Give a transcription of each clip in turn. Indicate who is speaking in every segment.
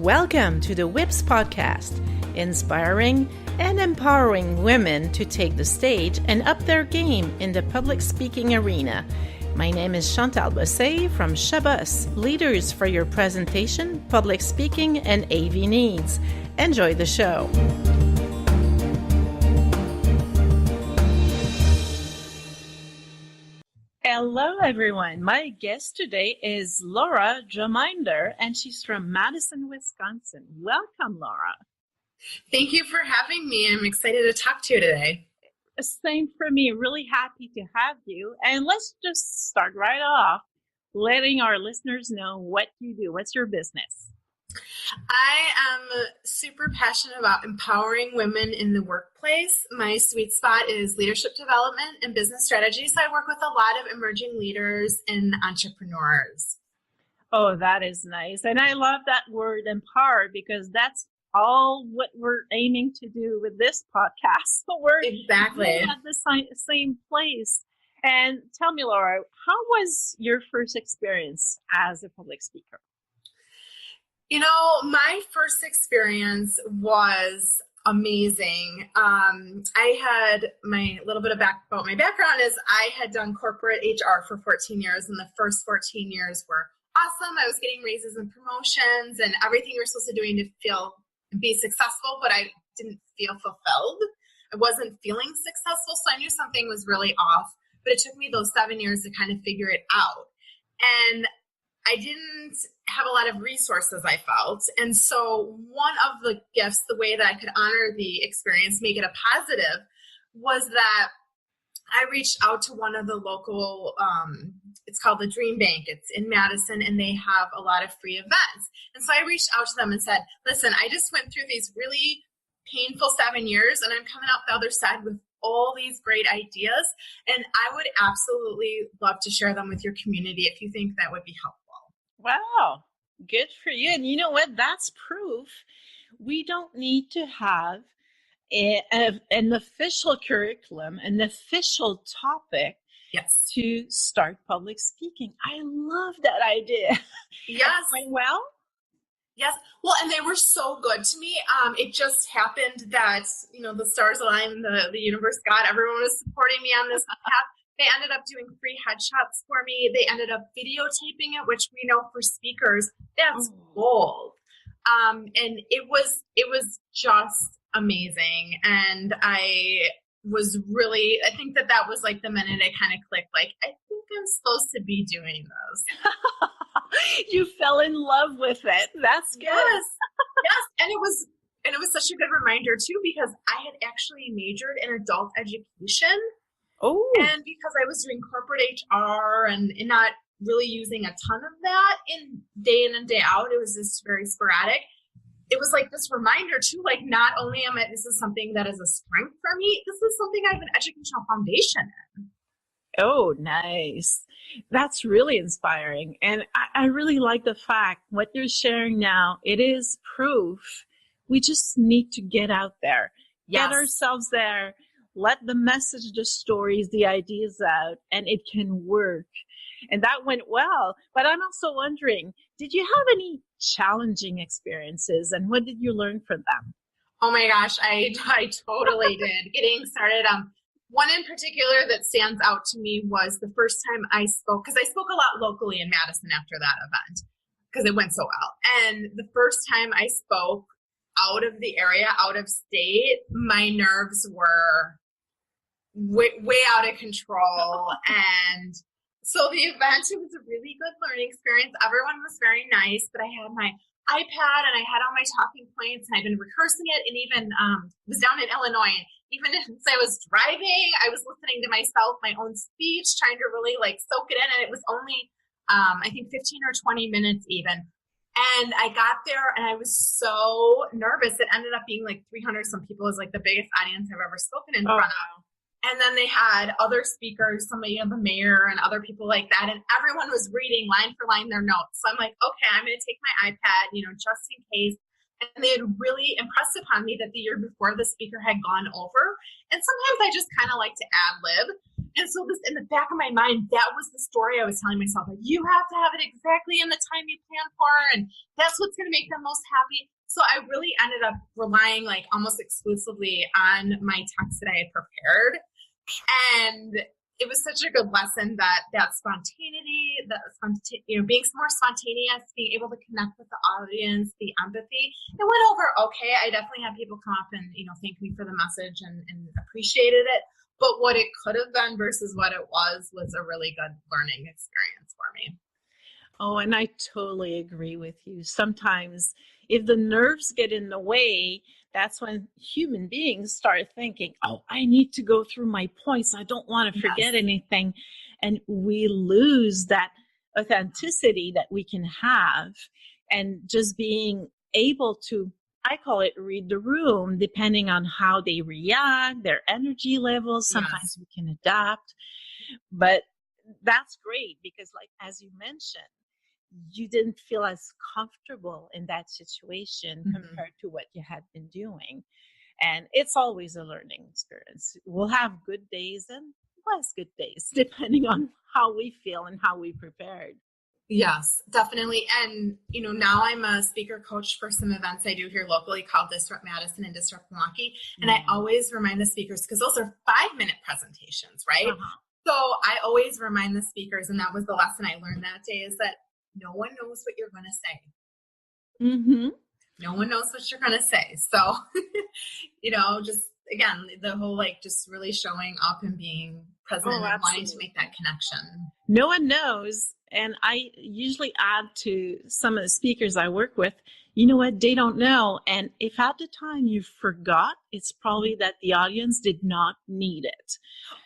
Speaker 1: Welcome to the WIPS podcast, inspiring and empowering women to take the stage and up their game in the public speaking arena. My name is Chantal Bossé from Shabas, Leaders for Your Presentation, Public Speaking, and AV Needs. Enjoy the show. Hello, everyone. My guest today is Laura Gmeinder, and she's from Madison, Wisconsin. Welcome, Laura.
Speaker 2: Thank you for having me. I'm excited to talk to you today.
Speaker 1: Same for me. Really happy to have you. And let's just start right off letting our listeners know what you do. What's your business?
Speaker 2: I am super passionate about empowering women in the workplace. My sweet spot is leadership development and business strategy. So I work with a lot of emerging leaders and entrepreneurs.
Speaker 1: Oh, that is nice. And I love that word empower because that's all what we're aiming to do with this podcast. So we're
Speaker 2: exactly
Speaker 1: at the same place. And tell me, Laura, how was your first experience as a public speaker?
Speaker 2: You know, my first experience was amazing. I had my little bit about my background is I had done corporate HR for 14 years, and the first 14 years were awesome. I was getting raises and promotions and everything you're supposed to do to be successful, but I didn't feel fulfilled. I wasn't feeling successful, so I knew something was really off, but it took me those 7 years to kind of figure it out. And I didn't have a lot of resources, I felt. And so one of the gifts, the way that I could honor the experience, make it a positive, was that I reached out to one of the local, it's called the Dream Bank. It's in Madison, and they have a lot of free events. And so I reached out to them and said, listen, I just went through these really painful 7 years, and I'm coming out the other side with all these great ideas. And I would absolutely love to share them with your community if you think that would be helpful.
Speaker 1: Wow, good for you. And you know what? That's proof we don't need to have an official curriculum, an official topic to start public speaking. I love that idea.
Speaker 2: Yes.
Speaker 1: Went well?
Speaker 2: Yes. Well, and they were so good to me. It just happened that, the stars aligned, the universe, God, everyone was supporting me on this path. They ended up doing free headshots for me. They ended up videotaping it, which we know for speakers, that's gold. And it was just amazing. And I think that was like the minute I kind of clicked, like, I think I'm supposed to be doing this.
Speaker 1: You fell in love with it. That's good.
Speaker 2: Yes. Yes. And it was such a good reminder too, because I had actually majored in adult education.
Speaker 1: Oh.
Speaker 2: And because I was doing corporate HR and not really using a ton of that in and day out, it was just very sporadic. It was like this reminder too, like not only this is something that is a strength for me, this is something I have an educational foundation in.
Speaker 1: Oh, nice. That's really inspiring. And I really like the fact what you're sharing now, it is proof. We just need to get out there, get ourselves there. Let the message, the stories, the ideas out, and it can work. And that went well. But I'm also wondering, did you have any challenging experiences, and what did you learn from them?
Speaker 2: Oh my gosh, I totally did. Getting started. One in particular that stands out to me was the first time I spoke, because I spoke a lot locally in Madison after that event, because it went so well. And the first time I spoke out of the area, out of state, my nerves were way out of control. And so the event, it was a really good learning experience. Everyone was very nice, but I had my iPad and I had all my talking points, and I've been rehearsing it, and even was down in Illinois, and even as I was driving, I was listening to myself, my own speech, trying to really like soak it in. And it was only I think 15 or 20 minutes even. And I got there and I was so nervous. It ended up being like 300 some people. It was like the biggest audience I've ever spoken in front of. And then they had other speakers, somebody, the mayor and other people like that. And everyone was reading line for line their notes. So I'm like, okay, I'm going to take my iPad, just in case. And they had really impressed upon me that the year before the speaker had gone over. And sometimes I just kind of like to ad lib. And so this, in the back of my mind, that was the story I was telling myself. Like, you have to have it exactly in the time you plan for, and that's what's going to make them most happy. So I really ended up relying like almost exclusively on my text that I had prepared. And it was such a good lesson that spontaneity, being more spontaneous, being able to connect with the audience, the empathy, it went over okay. I definitely had people come up and, thank me for the message and appreciated it. But what it could have been versus what it was a really good learning experience for me.
Speaker 1: Oh, and I totally agree with you. Sometimes if the nerves get in the way, that's when human beings start thinking, oh, I need to go through my points. I don't want to forget anything. And we lose that authenticity that we can have. And just being able to, I call it read the room, depending on how they react, their energy levels. Sometimes we can adapt. But that's great because, like, as you mentioned, you didn't feel as comfortable in that situation compared to what you had been doing. And it's always a learning experience. We'll have good days and less good days, depending on how we feel and how we prepared.
Speaker 2: Yes, definitely. And, now I'm a speaker coach for some events I do here locally called Disrupt Madison and Disrupt Milwaukee. And I always remind the speakers, because those are 5-minute presentations, right? So I always remind the speakers, and that was the lesson I learned that day, is that no one knows what you're going to say. No one knows what you're going to say. So, just, again, the whole, just really showing up and being present and wanting to make that connection.
Speaker 1: No one knows. And I usually add to some of the speakers I work with, you know what, they don't know. And if at the time you forgot, it's probably that the audience did not need it.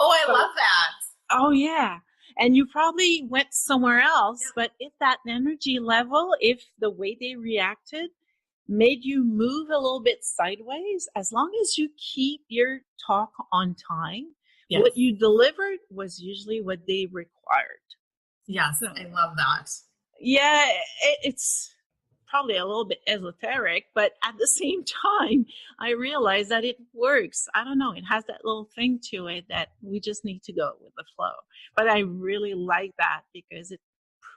Speaker 2: Oh, I love that.
Speaker 1: Oh, yeah. And you probably went somewhere else, but if that energy level, if the way they reacted made you move a little bit sideways, as long as you keep your talk on time, what you delivered was usually what they required.
Speaker 2: Yes, I love that.
Speaker 1: Yeah, it's probably a little bit esoteric, but at the same time, I realize that it works. I don't know, it has that little thing to it that we just need to go with the flow. But I really like that because it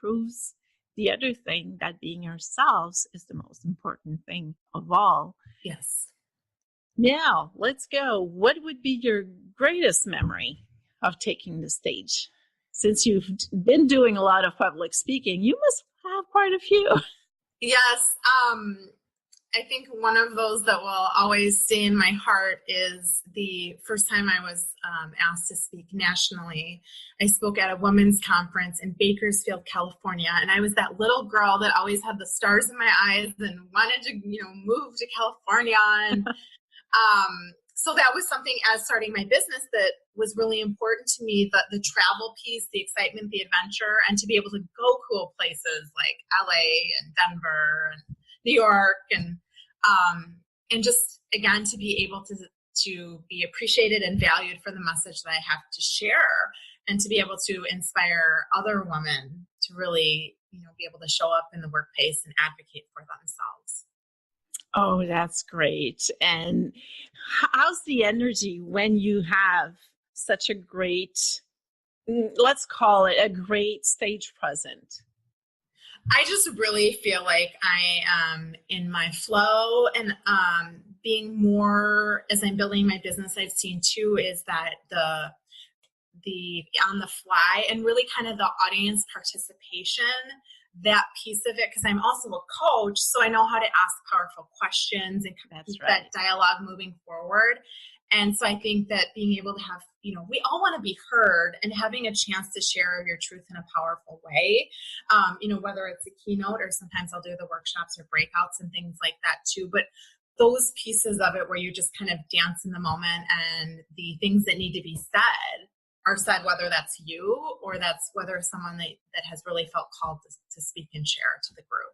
Speaker 1: proves the other thing, that being ourselves is the most important thing of all.
Speaker 2: Yes.
Speaker 1: Now, let's go. What would be your greatest memory of taking the stage? Since you've been doing a lot of public speaking, you must have quite a few.
Speaker 2: Yes. I think one of those that will always stay in my heart is the first time I was asked to speak nationally. I spoke at a women's conference in Bakersfield, California, and I was that little girl that always had the stars in my eyes and wanted to, move to California. And so that was something, as starting my business, that was really important to me, the travel piece, the excitement, the adventure, and to be able to go cool places like LA and Denver and New York, and just, again, to be able to be appreciated and valued for the message that I have to share, and to be able to inspire other women to really, be able to show up in the workplace and advocate for themselves.
Speaker 1: Oh, that's great. And how's the energy when you have such a great, let's call it a great stage present?
Speaker 2: I just really feel like I am in my flow, and being more, as I'm building my business, I've seen too, is that the on the fly and really kind of the audience participation, that piece of it, because I'm also a coach, so I know how to ask powerful questions and keep that dialogue moving forward. And so I think that being able to have, we all want to be heard, and having a chance to share your truth in a powerful way, whether it's a keynote or sometimes I'll do the workshops or breakouts and things like that too. But those pieces of it where you just kind of dance in the moment, and the things that need to be said are said, whether that's you or that's whether someone that has really felt called to speak and share to the group.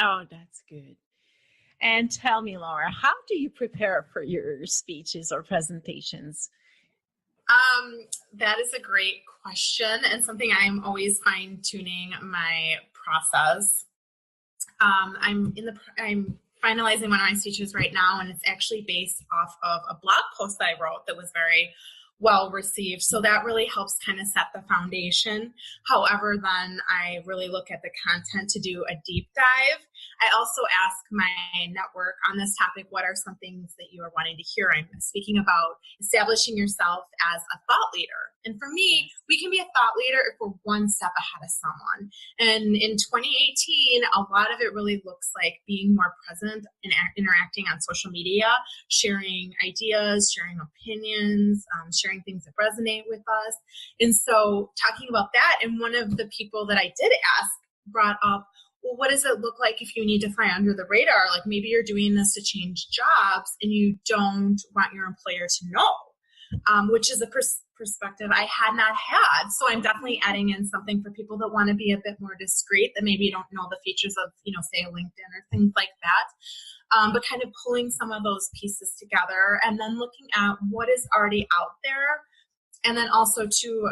Speaker 1: Oh, that's good. And tell me, Laura, how do you prepare for your speeches or presentations?
Speaker 2: That is a great question, and something I'm always fine-tuning my process. I'm finalizing one of my speeches right now, and it's actually based off of a blog post I wrote that was very well received. So that really helps kind of set the foundation. However, then I really look at the content to do a deep dive. I also ask my network on this topic, what are some things that you are wanting to hear? I'm speaking about establishing yourself as a thought leader. And for me, we can be a thought leader if we're one step ahead of someone. And in 2018, a lot of it really looks like being more present and interacting on social media, sharing ideas, sharing opinions, sharing things that resonate with us. And so talking about that, and one of the people that I did ask brought up, well, what does it look like if you need to fly under the radar? Like maybe you're doing this to change jobs and you don't want your employer to know, which is a perspective I had not had. So I'm definitely adding in something for people that want to be a bit more discreet, that maybe don't know the features of, say, a LinkedIn or things like that. But kind of pulling some of those pieces together and then looking at what is already out there. And then also too,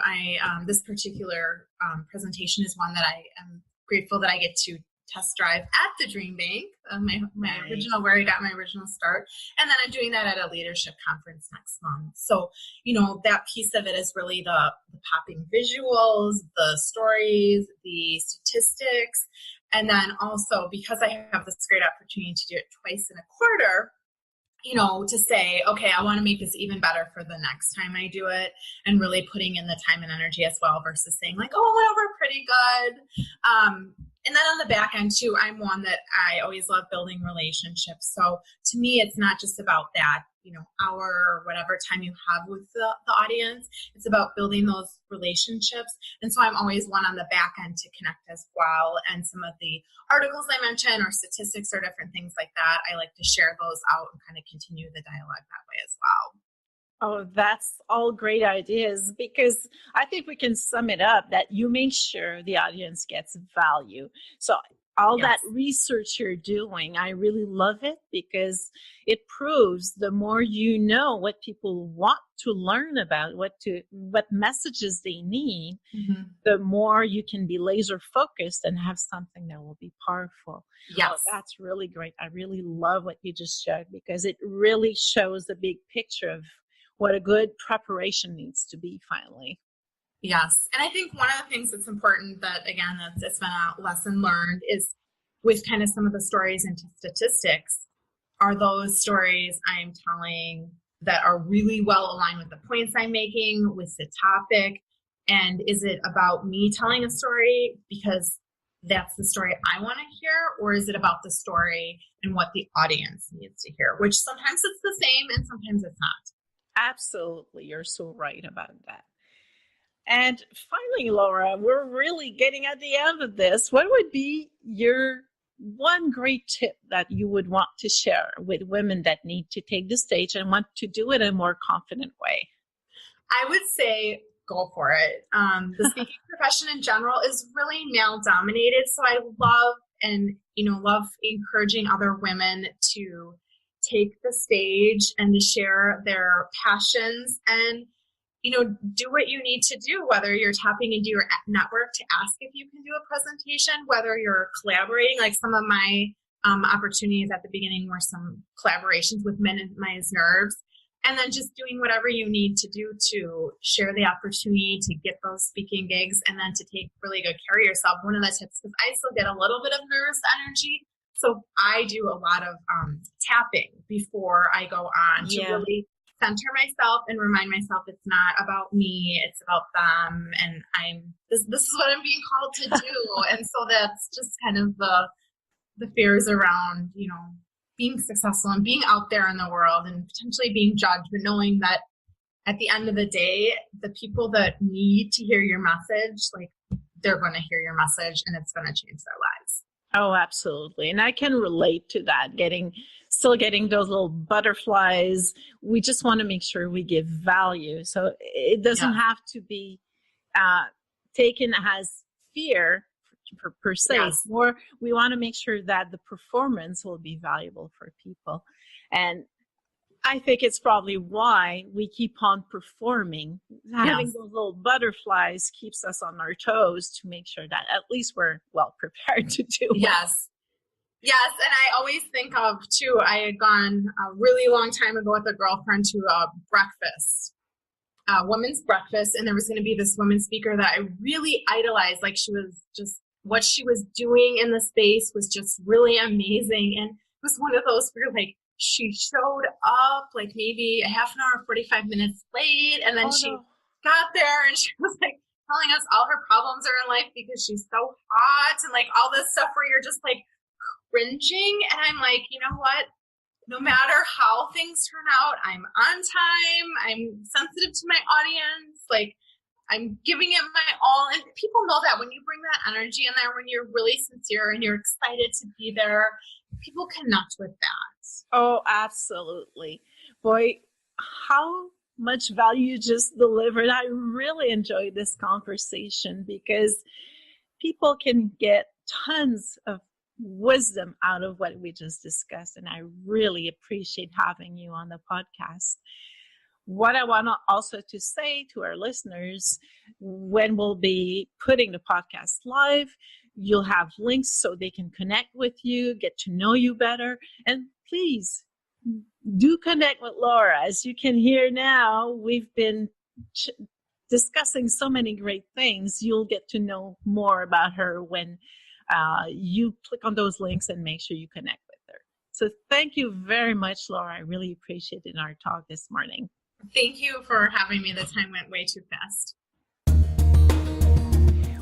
Speaker 2: this particular presentation is one that I am grateful that I get to test drive at the Dream Bank, my
Speaker 1: Nice.
Speaker 2: original, where I got my original start. And then I'm doing that at a leadership conference next month. So, that piece of it is really the popping visuals, the stories, the statistics. And then also, because I have this great opportunity to do it twice in a quarter, to say, okay, I want to make this even better for the next time I do it, and really putting in the time and energy as well versus saying like, oh, it went over pretty good. And then on the back end too, I'm one that I always love building relationships. So to me, it's not just about that, hour or whatever time you have with the audience. It's about building those relationships. And so I'm always one on the back end to connect as well. And some of the articles I mentioned or statistics or different things like that, I like to share those out and kind of continue the dialogue that way as well.
Speaker 1: Oh, that's all great ideas, because I think we can sum it up that you make sure the audience gets value. So all
Speaker 2: Yes.
Speaker 1: that research you're doing, I really love it, because it proves the more you know what people want to learn about, what messages they need,
Speaker 2: Mm-hmm.
Speaker 1: the more you can be laser focused and have something that will be powerful.
Speaker 2: Yes.
Speaker 1: Oh, that's really great. I really love what you just showed, because it really shows the big picture of what a good preparation needs to be finally.
Speaker 2: Yes. And I think one of the things that's important that, again, that's been a lesson learned is with kind of some of the stories and statistics, are those stories I'm telling that are really well aligned with the points I'm making, with the topic? And is it about me telling a story because that's the story I want to hear? Or is it about the story and what the audience needs to hear? Which sometimes it's the same and sometimes it's not.
Speaker 1: Absolutely. You're so right about that. And finally, Laura, we're really getting at the end of this. What would be your one great tip that you would want to share with women that need to take the stage and want to do it in a more confident way?
Speaker 2: I would say go for it. The speaking profession in general is really male dominated. So I love encouraging other women to take the stage and to share their passions and, do what you need to do, whether you're tapping into your network to ask if you can do a presentation, whether you're collaborating, like some of my opportunities at the beginning were some collaborations with Minimize Nerves, and then just doing whatever you need to do to share the opportunity to get those speaking gigs and then to take really good care of yourself. One of the tips, because I still get a little bit of nervous energy, so I do a lot of tapping before I go on to really center myself and remind myself it's not about me, it's about them, and this is what I'm being called to do. And so that's just kind of the fears around, being successful and being out there in the world and potentially being judged, but knowing that at the end of the day, the people that need to hear your message, like, they're going to hear your message and it's going to change their lives.
Speaker 1: Oh, absolutely. And I can relate to that, still getting those little butterflies. We just want to make sure we give value. So it doesn't have to be taken as fear per se.
Speaker 2: Yes.
Speaker 1: More, we want to make sure that the performance will be valuable for people. And I think it's probably why we keep on performing. Having those little butterflies keeps us on our toes to make sure that at least we're well prepared to do it.
Speaker 2: Yes. Yes, and I always think of, too, I had gone a really long time ago with a girlfriend to a breakfast, women's breakfast, and there was going to be this woman speaker that I really idolized. Like, she was just, what she was doing in the space was just really amazing. And it was one of those where, like, she showed up, like, maybe a half an hour, 45 minutes late, and then she got there, and she was, like, telling us all her problems are in life because she's so hot, and, like, all this stuff where you're just, like, cringing. And I'm like, you know what? No matter how things turn out, I'm on time. I'm sensitive to my audience. Like, I'm giving it my all. And people know that when you bring that energy in there, when you're really sincere and you're excited to be there, people connect with that.
Speaker 1: Oh, absolutely. Boy, how much value you just delivered. I really enjoyed this conversation because people can get tons of wisdom out of what we just discussed, and I really appreciate having you on the podcast. What I want to also to say to our listeners, when we'll be putting the podcast live, you'll have links so they can connect with you, get to know you better, and please do connect with Laura. As you can hear now, we've been discussing so many great things. You'll get to know more about her when you click on those links and make sure you connect with her. So thank you very much, Laura. I really appreciated our talk this morning.
Speaker 2: Thank you for having me. The time went way too fast.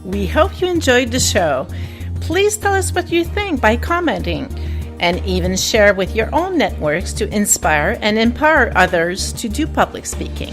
Speaker 1: We hope you enjoyed the show. Please tell us what you think by commenting, and even share with your own networks to inspire and empower others to do public speaking.